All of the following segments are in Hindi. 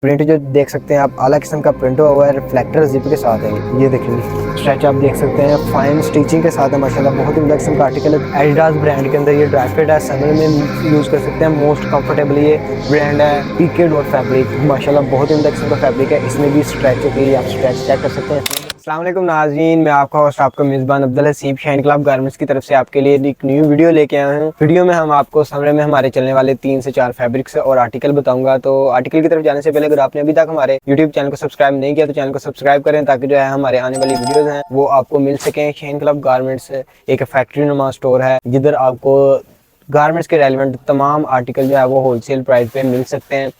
प्रिंट जो देख सकते हैं आप, अलग किस्म का प्रिंट हुआ है, रिफ्लेक्टर जिप के साथ है। ये देखिए स्ट्रेच आप देख सकते हैं, फाइन स्टिचिंग के साथ है माशाल्लाह। बहुत ही उम्दा किस्म का आर्टिकल है। एडिडास ब्रांड के अंदर ये ड्राई फिट है, समर में यूज़ कर सकते हैं। मोस्ट कंफर्टेबल ये ब्रांड है। पीके डॉट फैब्रिक माशाल्लाह बहुत ही उम्दा किस्म का फैब्रिक है। इसमें भी स्ट्रेच होती है, आप स्ट्रेच चेक कर सकते हैं। अस्सलाम वालेकुम नाज़रीन, मैं आपका होस्ट आपका मेज़बान Abdul Haseeb shine club garments की तरफ से आपके लिए एक न्यू वीडियो लेके आया हूँ। वीडियो में हम आपको समर में हमारे चलने वाले 3 से 4 फैब्रिक्स और आर्टिकल बताऊंगा। तो आर्टिकल की तरफ जाने से पहले अगर आपने अभी तक हमारे यूट्यूब चैनल को सब्सक्राइब नहीं किया तो चैनल को सब्सक्राइब करें, ताकि जो है हमारे आने वाली वीडियोज़ हैं वो आपको मिल सकें। शाइन क्लब गारमेंट्स एक फैक्ट्री नुमा स्टोर है जिधर आपको गारमेंट्स के रेलिवेंट तमाम आर्टिकल जो है वो होलसेल प्राइस पे मिल सकते हैं।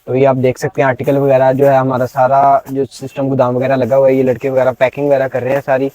तो ये आप देख सकते हैं आर्टिकल वगैरह जो है, हमारा सारा जो सिस्टम गोदाम वगैरह लगा हुआ है। ये लड़के वगैरह पैकिंग वगैरह कर रहे हैं सारी।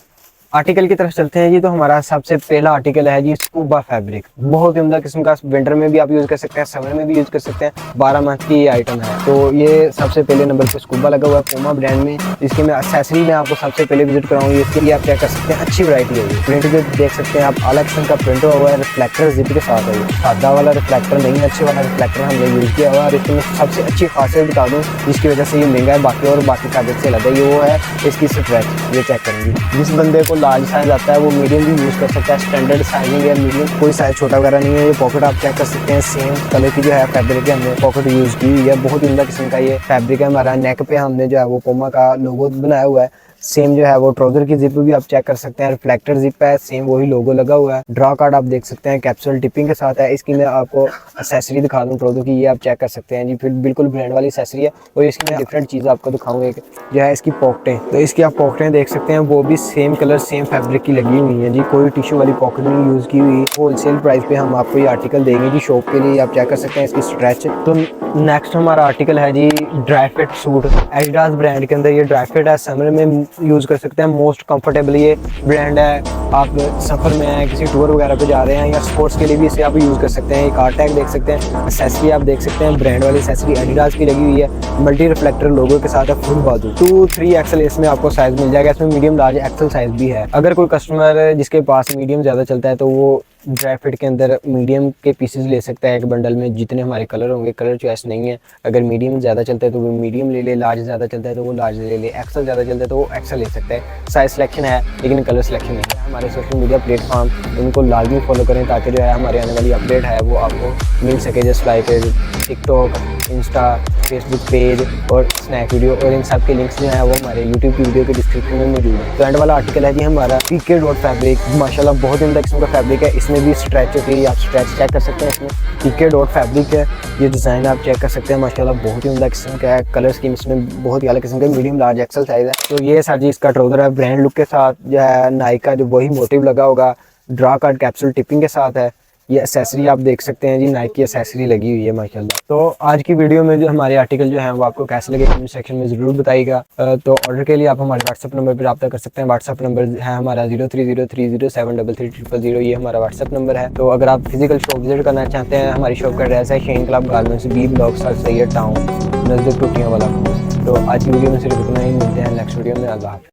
आर्टिकल की तरफ चलते हैं जी। तो हमारा सबसे पहला आर्टिकल है जी स्कूबा फैब्रिक। बहुत ही उम्दा किस्म का, विंटर में भी आप यूज़ कर सकते हैं, समर में भी यूज़ कर सकते हैं। 12 मंथ की ये आइटम है। तो ये सबसे पहले नंबर पे स्कूबा लगा हुआ है पूमा ब्रांड में। इसकी मैं एक्सेसरी में आपको सबसे पहले विजिट कराऊंगी। इसके लिए आप क्या कर सकते हैं, अच्छी वैरायटी है। प्रिंट जो देख सकते हैं आप, अलग किस्म का प्रिंट हुआ है, रिफ्लेक्टर जिप के साथ है। सादा वाला रिफ्लेक्टर नहीं, अच्छे वाला रिफ्लेक्टर हमने यूज़ किया हुआ है। और इसकी मैं सबसे अच्छी खासियत बता दूँ जिसकी वजह से ये महंगा है बाकी और बाकी फैब्रिक से अलग है, ये वो है इसकी स्ट्रेच। ये चेक करेंगे। जिस बंदे को लार्ज साइज आता है वो मीडियम भी यूज़ कर सकता है। स्टैंडर्ड साइजिंग है मीडियम, कोई साइज छोटा वगैरह नहीं है। ये पॉकेट आप चेक कर सकते हैं, सेम कलर की जो है फैब्रिक है, हमने पॉकेट यूज़ की हुई है। बहुत उम्दा किस्म का ये फैब्रिक है। हमारा नेक पे हमने जो है वो पूमा का लोगो बनाया हुआ है। सेम जो है वो ट्राउजर की जिप भी आप चेक कर सकते हैं, रिफ्लेक्टर जिप है, सेम वही लोगो लगा हुआ है। ड्रा कार्ड आप देख सकते हैं, कैप्सूल टिपिंग के साथ है। इसकी मैं आपको एक्सेसरी दिखा दूँ ट्राउजर की, ये आप चेक कर सकते हैं जी। फिर बिल्कुल ब्रांड वाली एक्सेसरी है। और इसकी मैं डिफरेंट चीज़ आपको दिखाऊंगा। एक जो है इसकी पॉकेटें, तो इसकी आप पॉकेटें देख सकते हैं, वो भी सेम कलर सेम फैब्रिक की लगी हुई है जी। कोई टिश्यू वाली पॉकेट नहीं यूज़ की हुई। होलसेल प्राइस पे हम आपको ये आर्टिकल देंगे जी शॉप के लिए, आप चेक कर सकते हैं इसकी स्ट्रेच। तो नेक्स्ट हमारा आर्टिकल है जी dry fit suit. Adidas brand के अंदर ये ड्राई फिट है, समर में यूज़ कर सकते हैं। मोस्ट कंफर्टेबल ये ब्रांड है। आप सफ़र में हैं, किसी टूर वगैरह पे जा रहे हैं, या स्पोर्ट्स के लिए भी इसे आप यूज़ कर सकते हैं। एक आर टैग देख सकते हैं, एक्सेसरी आप देख सकते हैं, ब्रांड वाली एक्सेसरी एडिडास की लगी हुई है। मल्टी रिफ्लेक्टर लोगो के साथ है, फुल बाजू। 2-3 एक्सल इसमें आपको साइज़ मिल जाएगा। इसमें मीडियम लार्ज एक्सल साइज़ भी है। अगर कोई कस्टमर जिसके पास मीडियम ज़्यादा चलता है तो वो ड्राई फिट के अंदर मीडियम के पीसेस ले सकता है एक बंडल में, जितने हमारे कलर होंगे। कलर चॉइस नहीं है। अगर मीडियम ज़्यादा चलता है तो वो मीडियम ले ले, लार्ज ज़्यादा चलता है तो वो लार्ज ले ले, एक्सल ज़्यादा चलता है तो वो एक्सल ले सकता है। साइज सिलेक्शन है लेकिन कलर सिलेक्शन नहीं है। हमारे सोशल मीडिया प्लेटफॉर्म उनको लाजमी फॉलो करें, ताकि जो है हमारे आने वाली अपडेट है वो आपको मिल सके। Just like TikTok, Insta, Facebook page और स्नैक वीडियो, और इन सब के लिंक्स जो है वो हमारे यूट्यूब की वीडियो के डिस्क्रिप्शन में मौजूद है। तो एंड वाला आर्टिकल है जी हमारा पीके डॉट फैब्रिक। माशाल्लाह बहुत उम्दा किस्म का फैब्रिक है। इसमें भी स्ट्रेच होती है, आप स्ट्रेच चेक कर सकते हैं। इसमें पीके डॉट फैब्रिक है। ये डिज़ाइन आप चेक कर सकते हैं, माशाल्लाह बहुत ही उम्दा किस्म का है। कलर स्कीम इसमें बहुत ही अलग किस्म का, मीडियम लार्ज एक्सल साइज है। तो ये सर जी इसका ट्राउजर है, ब्रांड लुक के साथ जो है, नाइक का जो वही मोटिव लगा होगा। ड्रा कार्ड कैप्सूल टिपिंग के साथ है। ये एक्सेसरी आप देख सकते हैं जी, नाइक की एक्सेसरी लगी हुई है माशाल्लाह। तो आज की वीडियो में जो हमारे आर्टिकल जो है वो आपको कैसे लगे कमेंट सेक्शन में ज़रूर बताइएगा। तो ऑर्डर के लिए आप हमारे व्हाट्सअप नंबर पर रब्ता कर सकते हैं। व्हाट्सअप नंबर है हमारा 0303073333। ये हमारा व्हाट्सअप नंबर है। तो अगर आप फिजिकल शॉप विजिट करना चाहते हैं, हमारी शॉप का एड्रेस है shine club garments, B block, sir Syed town, नज़दीक टूटियाँ वाला। तो आज की वीडियो में सिर्फ इतना ही, मिलते हैं नेक्स्ट वीडियो में। अल्लाह हाफ़िज़।